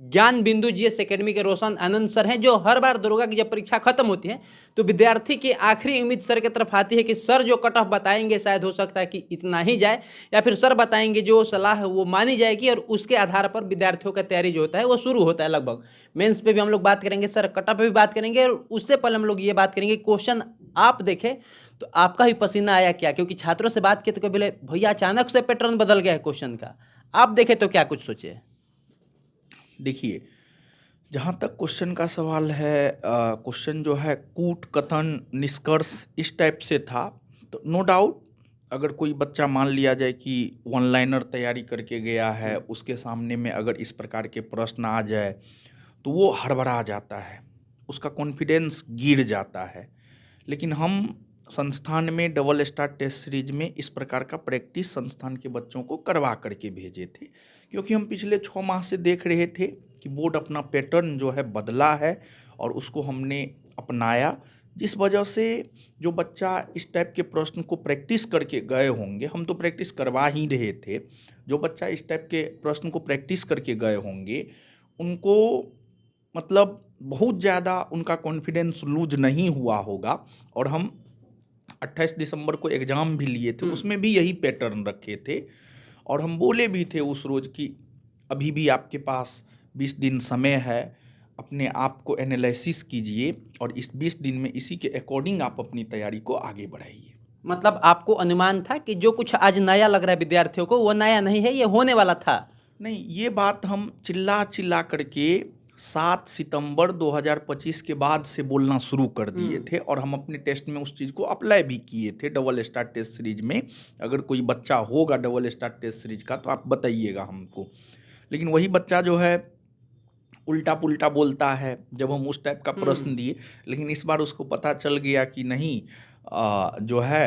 ज्ञान बिंदु GS academy के रोशन आनंद सर हैं, जो हर बार दरोगा की जब परीक्षा खत्म होती है तो विद्यार्थी की आखिरी उम्मीद सर की तरफ आती है कि सर जो कट ऑफ बताएंगे शायद हो सकता है कि इतना ही जाए, या फिर सर बताएंगे जो सलाह है वो मानी जाएगी और उसके आधार पर विद्यार्थियों का तैयारी जो होता है वो शुरू होता है। लगभग मेंस पे भी हम लोग बात करेंगे सर, कट ऑफ पे भी बात करेंगे, और उससे पहले हम लोग ये बात करेंगे क्वेश्चन आप देखें तो आपका भी पसीना आया क्या? क्योंकि छात्रों से बात की तो बोले भैया अचानक से पैटर्न बदल गया है क्वेश्चन का, आप देखें तो क्या कुछ सोचे? देखिए, जहाँ तक क्वेश्चन का सवाल है, क्वेश्चन जो है कूट कथन निष्कर्ष इस टाइप से था, तो नो डाउट अगर कोई बच्चा मान लिया जाए कि वन लाइनर तैयारी करके गया है, उसके सामने में अगर इस प्रकार के प्रश्न आ जाए तो वो हड़बड़ा जाता है, उसका कॉन्फिडेंस गिर जाता है। लेकिन हम संस्थान में डबल स्टार टेस्ट सीरीज में इस प्रकार का प्रैक्टिस संस्थान के बच्चों को करवा करके भेजे थे, क्योंकि हम पिछले 6 माह से देख रहे थे कि बोर्ड अपना पैटर्न जो है बदला है और उसको हमने अपनाया, जिस वजह से जो बच्चा इस टाइप के प्रश्न को प्रैक्टिस करके गए होंगे, हम तो प्रैक्टिस करवा ही रहे थे, जो बच्चा इस टाइप के प्रश्न को प्रैक्टिस करके गए होंगे उनको मतलब बहुत ज़्यादा उनका कॉन्फिडेंस लूज नहीं हुआ होगा। और हम 28 दिसंबर को एग्ज़ाम भी लिए थे, उसमें भी यही पैटर्न रखे थे और हम बोले भी थे उस रोज़ कि अभी भी आपके पास 20 दिन समय है, अपने आप को एनालिसिस कीजिए और इस 20 दिन में इसी के अकॉर्डिंग आप अपनी तैयारी को आगे बढ़ाइए। मतलब आपको अनुमान था कि जो कुछ आज नया लग रहा है विद्यार्थियों को वो नया नहीं है, ये होने वाला था? नहीं, ये बात हम चिल्ला चिल्ला करके 7 सितंबर 2025 के बाद से बोलना शुरू कर दिए थे और हम अपने टेस्ट में उस चीज़ को अप्लाई भी किए थे डबल स्टार टेस्ट सीरीज में। अगर कोई बच्चा होगा डबल स्टार टेस्ट सीरीज का तो आप बताइएगा हमको। लेकिन वही बच्चा जो है उल्टा पुल्टा बोलता है जब हम उस टाइप का प्रश्न दिए, लेकिन इस बार उसको पता चल गया कि नहीं, जो है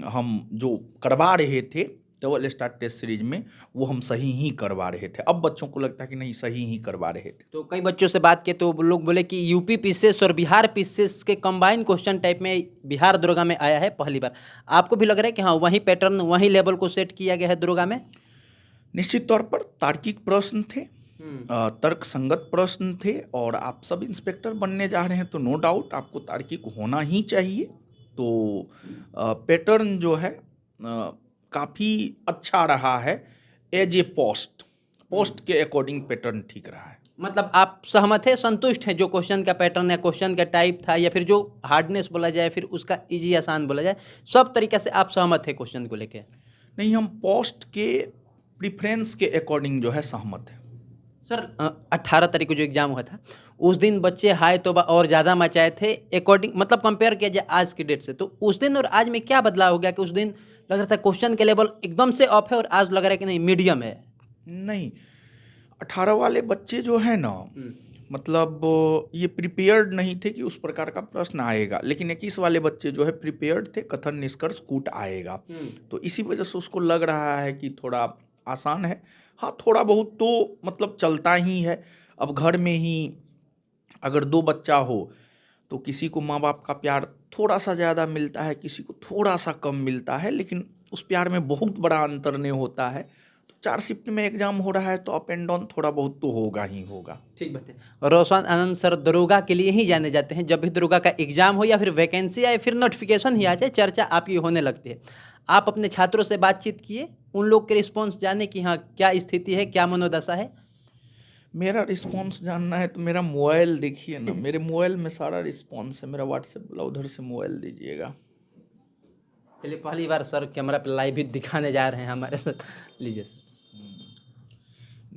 हम जो करवा रहे थे डबल स्टार टेस्ट सीरीज में वो हम सही ही करवा रहे थे। अब बच्चों को लगता है कि नहीं, सही ही करवा रहे थे। तो कई बच्चों से बात किए तो वो लोग बोले कि यूपी पीसेस और बिहार पीसेस के कंबाइन क्वेश्चन टाइप में बिहार दरोगा में आया है पहली बार। आपको भी लग रहा है कि हाँ वही पैटर्न वही लेवल को सेट किया गया है दरोगा में? निश्चित तौर पर तार्किक प्रश्न थे, तर्क संगत प्रश्न थे, और आप सब इंस्पेक्टर बनने जा रहे हैं तो नो डाउट आपको तार्किक होना ही चाहिए। तो पैटर्न जो है काफ़ी अच्छा रहा है एज ए पोस्ट के अकॉर्डिंग पैटर्न ठीक रहा है। मतलब आप सहमत है, संतुष्ट हैं जो क्वेश्चन का पैटर्न या क्वेश्चन का टाइप था या फिर जो हार्डनेस बोला जाए फिर उसका इजी आसान बोला जाए, सब तरीके से आप सहमत है क्वेश्चन को लेके? नहीं, हम पोस्ट के प्रिफरेंस के अकॉर्डिंग जो है सहमत है। सर 18 तारीख को जो एग्जाम हुआ था उस दिन बच्चे हाय तौबा और ज़्यादा मचाए थे, अकॉर्डिंग मतलब कंपेयर किया जाए आज की डेट से, तो उस दिन और आज में क्या बदलाव हो गया कि उस दिन लग रहा था क्वेश्चन के लेवल एकदम से ऑफ है और आज लग रहा है कि नहीं मीडियम है? नहीं, 18 वाले बच्चे जो है ना, मतलब ये प्रिपेयर्ड नहीं थे कि उस प्रकार का प्रश्न आएगा, लेकिन 21 वाले बच्चे जो है प्रिपेयर्ड थे, कथन निष्कर्ष कूट आएगा। तो इसी वजह से उसको लग रहा है कि थोड़ा आसान है। हाँ, थोड़ा बहुत तो मतलब चलता ही है। अब घर में ही अगर 2 बच्चा हो तो किसी को माँ बाप का प्यार थोड़ा सा ज़्यादा मिलता है, किसी को थोड़ा सा कम मिलता है, लेकिन उस प्यार में बहुत बड़ा अंतर नहीं होता है। तो 4 शिफ्ट में एग्जाम हो रहा है तो अप एंड डाउन थोड़ा बहुत तो होगा ही होगा। ठीक बात है। रोशन आनंद सर दरोगा के लिए ही जाने जाते हैं, जब भी दरोगा का एग्जाम हो या फिर वैकेंसी आए फिर नोटिफिकेशन ही आ जाए चर्चा आपकी होने लगती है। आप अपने छात्रों से बातचीत किए, उन लोग के रिस्पॉन्स जाने कि हाँ क्या स्थिति है, क्या मनोदशा है? मेरा रिस्पॉन्स जानना है तो मेरा मोबाइल देखिए ना, मेरे मोबाइल में सारा रिस्पॉन्स है। मेरा व्हाट्सएप वाला उधर से मोबाइल दीजिएगा। चलिए पहली बार सर कैमरा पे लाइव भी दिखाने जा रहे हैं हमारे साथ, लीजिए सर।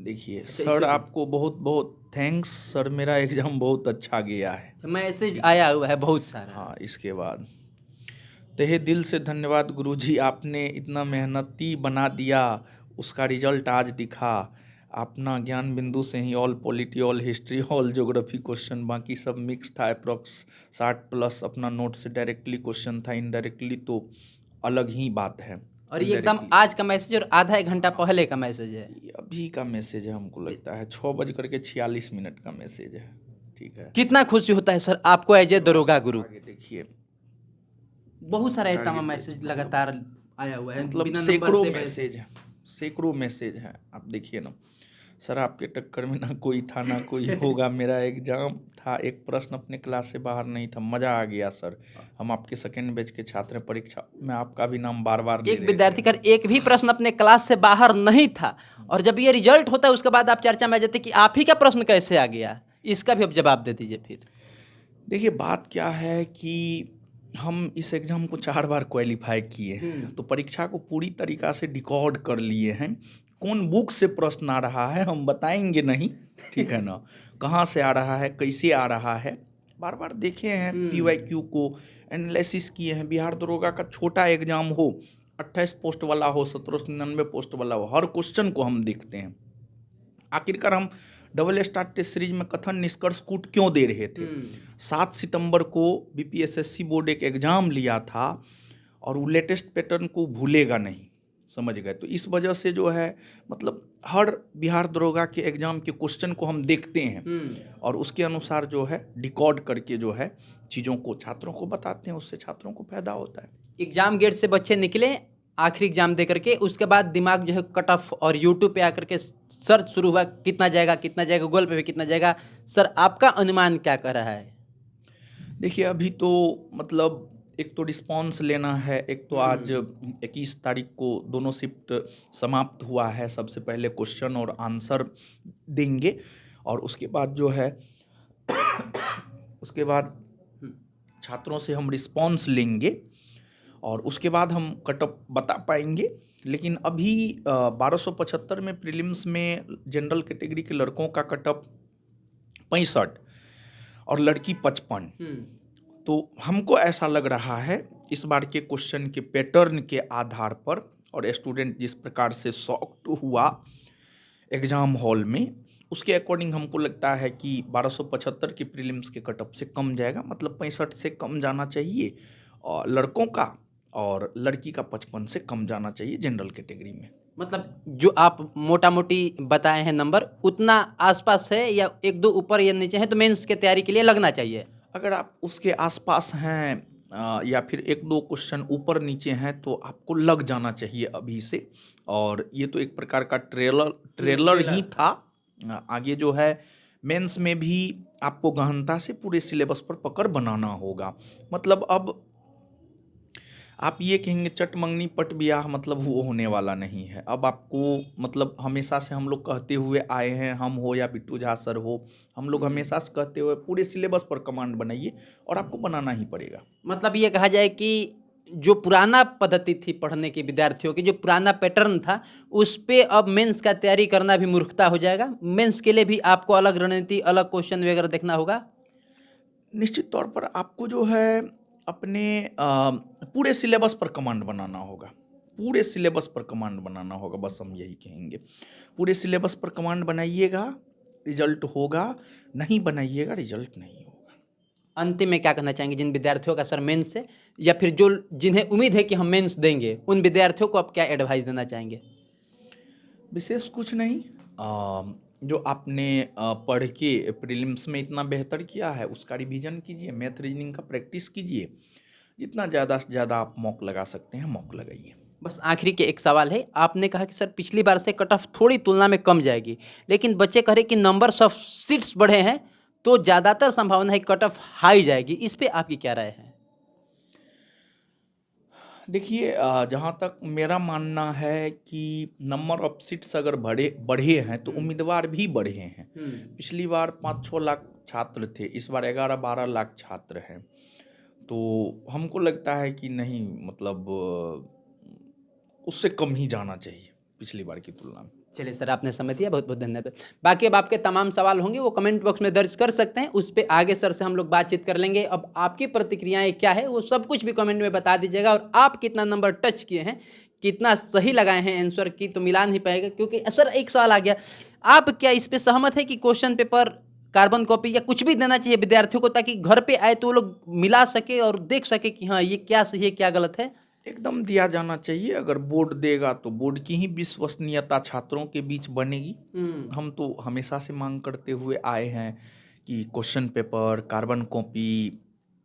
देखिए अच्छा, सर, आपको बहुत बहुत थैंक्स सर, मेरा एग्ज़ाम बहुत अच्छा गया है। मैसेज आया हुआ है बहुत सारा। हाँ, इसके बाद तहे दिल से धन्यवाद गुरुजी, आपने इतना मेहनती बना दिया, उसका रिजल्ट आज दिखा। अपना ज्ञान बिंदु से ही all polity, all history, all geography question, बाकी सब मिक्स था। अप्रॉक्स 60+ अपना नोट से डायरेक्टली क्वेश्चन था, इनडायरेक्टली तो अलग ही बात है। और ये एकदम Indirectly आज का मैसेज और आधा एक घंटा पहले का मैसेज है। ये अभी का मैसेज है, हमको लगता है 6:46 का मैसेज है। ठीक है, कितना खुशी होता है सर आपको एज ए दरोगा गुरु। आगे देखिए, बहुत सारा तमाम मैसेज लगातार आया हुआ है मतलब बिना नंबर सैकड़ों से मैसेज है, सैकड़ों मैसेज हैं। आप देखिए ना, सर आपके टक्कर में ना कोई था ना कोई होगा, मेरा एग्जाम था, एक प्रश्न अपने क्लास से बाहर नहीं था, मजा आ गया सर। हम आपके सेकेंड बैच के छात्र हैं, परीक्षा में आपका भी नाम बार बार ले एक रहे विद्यार्थी थे। का एक भी प्रश्न अपने क्लास से बाहर नहीं था, और जब ये रिजल्ट होता है उसके बाद आप चर्चा में आ जाते कि आप ही का प्रश्न कैसे आ गया। इसका भी अब जवाब दे दीजिए फिर। देखिए बात क्या है कि हम इस एग्ज़ाम को 4 बार क्वालिफाई किए हैं, तो परीक्षा को पूरी तरीक़ा से डिकोड कर लिए हैं। कौन बुक से प्रश्न आ रहा है हम बताएंगे नहीं, ठीक है ना, कहाँ से आ रहा है, कैसे आ रहा है, बार बार देखे हैं, PYQ को एनालिसिस किए हैं। बिहार दरोगा का छोटा एग्ज़ाम हो, 28 पोस्ट वाला हो, 1799 पोस्ट वाला हो, हर क्वेश्चन को हम देखते हैं। आखिरकार हम डबल स्टार टेस्ट सीरीज में कथन निष्कर्ष कूट क्यों दे रहे थे? 7 सितंबर को BPSSC बोर्ड एक एग्ज़ाम लिया था और वो लेटेस्ट पैटर्न को भूलेगा नहीं, समझ गए? तो इस वजह से जो है मतलब हर बिहार दरोगा के एग्ज़ाम के क्वेश्चन को हम देखते हैं और उसके अनुसार जो है डिकोड करके जो है चीज़ों को छात्रों को बताते हैं, उससे छात्रों को फायदा होता है। एग्जाम गेट से बच्चे निकले आखिरी एग्जाम दे करके, उसके बाद दिमाग जो है कट ऑफ और यूट्यूब पे आकर के सर्च शुरू हुआ, कितना जाएगा, गूगल पे भी कितना जाएगा। सर आपका अनुमान क्या कह रहा है? देखिए अभी तो मतलब एक तो रिस्पांस लेना है, एक तो आज 21 तारीख को दोनों शिफ्ट समाप्त हुआ है, सबसे पहले क्वेश्चन और आंसर देंगे और उसके बाद जो है उसके बाद छात्रों से हम रिस्पांस लेंगे और उसके बाद हम कटअप बता पाएंगे। लेकिन अभी 1275 में प्रीलिम्स में जनरल कैटेगरी के लड़कों का कटअप 65 और लड़की 55। तो हमको ऐसा लग रहा है इस बार के क्वेश्चन के पैटर्न के आधार पर और स्टूडेंट जिस प्रकार से शॉक्ड हुआ एग्ज़ाम हॉल में, उसके अकॉर्डिंग हमको लगता है कि 1275 के प्रीलिम्स के कटअप से कम जाएगा, मतलब 65 से कम जाना चाहिए और लड़कों का, और लड़की का 55 से कम जाना चाहिए जनरल कैटेगरी में। मतलब जो आप मोटा मोटी बताए हैं नंबर उतना आसपास है या एक दो ऊपर या नीचे है तो मेंस की तैयारी के लिए लगना चाहिए? अगर आप उसके आसपास हैं या फिर एक दो क्वेश्चन ऊपर नीचे हैं तो आपको लग जाना चाहिए अभी से। और ये तो एक प्रकार का ट्रेलर ही था। आगे जो है मेंस में भी आपको गहनता से पूरे सिलेबस पर पकड़ बनाना होगा। मतलब अब आप ये कहेंगे चट मंगनी पट ब्याह, मतलब वो होने वाला नहीं है। अब आपको मतलब हमेशा से हम लोग कहते हुए आए हैं, हम हो या बिट्टू झा सर हो, हम लोग हमेशा से कहते हुए पूरे सिलेबस पर कमांड बनाइए और आपको बनाना ही पड़ेगा। मतलब ये कहा जाए कि जो पुराना पद्धति थी पढ़ने की विद्यार्थियों की, जो पुराना पैटर्न था, उस पे अब मेंस का तैयारी करना भी मूर्खता हो जाएगा। मेंस के लिए भी आपको अलग रणनीति, अलग क्वेश्चन वगैरह देखना होगा। निश्चित तौर पर आपको जो है अपने पूरे सिलेबस पर कमांड बनाना होगा, पूरे सिलेबस पर कमांड बनाना होगा, बस हम यही कहेंगे। पूरे सिलेबस पर कमांड बनाइएगा, रिजल्ट होगा, नहीं बनाइएगा रिजल्ट नहीं होगा। अंतिम में क्या कहना चाहेंगे जिन विद्यार्थियों का सर मेंस है या फिर जो जिन्हें उम्मीद है कि हम मेंस देंगे, उन विद्यार्थियों को आप क्या एडवाइस देना चाहेंगे? विशेष कुछ नहीं, जो आपने पढ़ के प्रीलिम्स में इतना बेहतर किया है उसका रिवीजन कीजिए, मैथ रीजनिंग का प्रैक्टिस कीजिए, जितना ज़्यादा से ज़्यादा आप मॉक लगा सकते हैं मॉक लगाइए। बस आखिरी के एक सवाल है, आपने कहा कि सर पिछली बार से कट ऑफ थोड़ी तुलना में कम जाएगी, लेकिन बच्चे कह रहे कि नंबर्स ऑफ सीट्स बढ़े हैं तो ज़्यादातर संभावना है कट ऑफ हाई जाएगी। इस पे आपकी क्या राय है? देखिए जहाँ तक मेरा मानना है कि नंबर ऑफ सीट्स अगर बढ़े हैं तो उम्मीदवार भी बढ़े हैं। पिछली बार 5-6 लाख छात्र थे, इस बार 11-12 लाख छात्र हैं। तो हमको लगता है कि नहीं, मतलब उससे कम ही जाना चाहिए पिछली बार की तुलना में। चलिए सर, आपने समय दिया, बहुत बहुत धन्यवाद। बाकी अब आपके तमाम सवाल होंगे वो कमेंट बॉक्स में दर्ज कर सकते हैं, उस पर आगे सर से हम लोग बातचीत कर लेंगे। अब आपकी प्रतिक्रियाएं क्या है वो सब कुछ भी कमेंट में बता दीजिएगा, और आप कितना नंबर टच किए हैं, कितना सही लगाए हैं आंसर की तो मिला नहीं पाएगा। क्योंकि सर एक सवाल आ गया, आप क्या इस पे सहमत है कि क्वेश्चन पेपर, कार्बन कॉपी या कुछ भी देना चाहिए विद्यार्थियों को ताकि घर पे आए तो वो लोग मिला सके और देख सके कि हाँ ये क्या सही है क्या गलत है? एकदम दिया जाना चाहिए। अगर बोर्ड देगा तो बोर्ड की ही विश्वसनीयता छात्रों के बीच बनेगी। हम तो हमेशा से मांग करते हुए आए हैं कि question paper, carbon copy,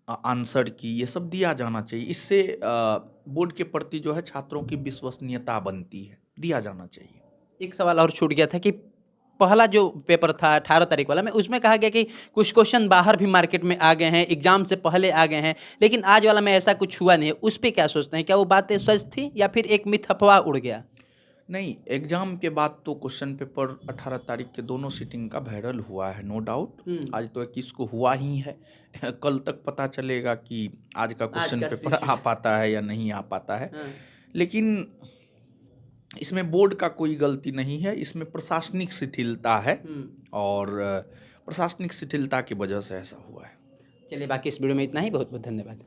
answer की, ये सब दिया जाना चाहिए। इससे बोर्ड के प्रति जो है छात्रों की विश्वसनीयता बनती है, दिया जाना चाहिए। एक सवाल और छूट गया था कि पहला जो पेपर था 18 तारीख वाला में, उसमें कहा गया कि कुछ क्वेश्चन बाहर भी मार्केट में आ गए हैं, एग्जाम से पहले आ गए हैं, लेकिन आज वाला में ऐसा कुछ हुआ नहीं है। उस पर क्या सोचते हैं, क्या वो बातें सच थी या फिर एक मिथ अफवाह उड़ गया? नहीं, एग्जाम के बाद तो क्वेश्चन पेपर 18 तारीख के दोनों सीटिंग का वायरल हुआ है, नो डाउट। आज तो 21 को हुआ ही है। कल तक पता चलेगा कि आज का क्वेश्चन पेपर आ पाता है या नहीं आ पाता है। लेकिन इसमें बोर्ड का कोई गलती नहीं है, इसमें प्रशासनिक शिथिलता है और प्रशासनिक शिथिलता की वजह से ऐसा हुआ है। चलिए, बाकी इस वीडियो में इतना ही। बहुत बहुत धन्यवाद।